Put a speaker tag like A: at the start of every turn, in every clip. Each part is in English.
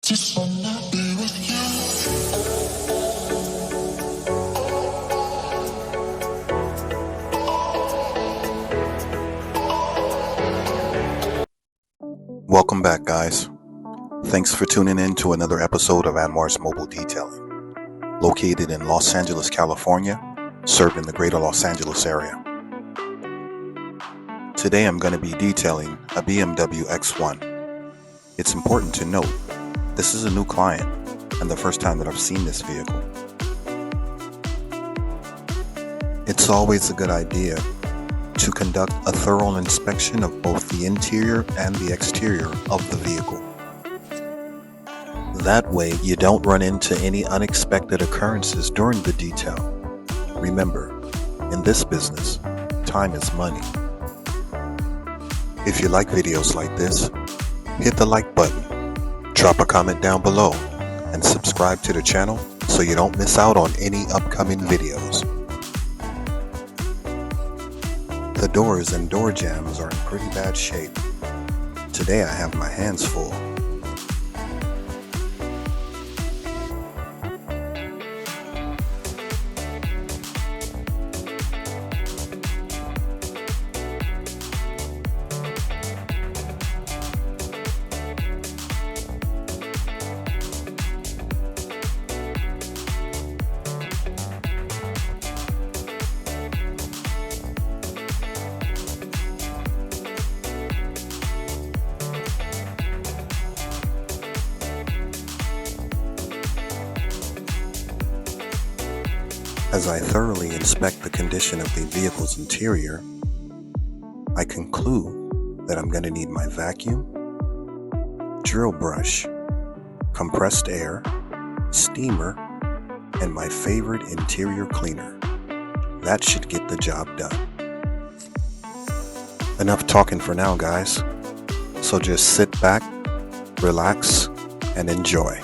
A: Just wanna be with you.
B: Welcome back, guys. Thanks for tuning in to another episode of Anwar's Mobile Detailing. Located in Los Angeles, California, served in the greater Los Angeles area. Today I'm going to be detailing a BMW X1. It's important to note, this is a new client and the first time that I've seen this vehicle. It's always a good idea to conduct a thorough inspection of both the interior and the exterior of the vehicle. That way you don't run into any unexpected occurrences during the detail. Remember, in this business, time is money. If you like videos like this, hit the like button, drop a comment down below, and subscribe to the channel so you don't miss out on any upcoming videos. The doors and door jambs are in pretty bad shape. Today I have my hands full. As I thoroughly inspect the condition of the vehicle's interior, I conclude that I'm going to need my vacuum, drill brush, compressed air, steamer, and my favorite interior cleaner. That should get the job done. Enough talking for now, guys. So just sit back, relax, and enjoy.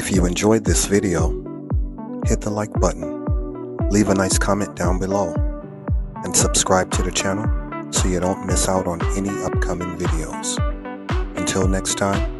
B: If you enjoyed this video, hit the like button, leave a nice comment down below, and subscribe to the channel so you don't miss out on any upcoming videos. Until next time,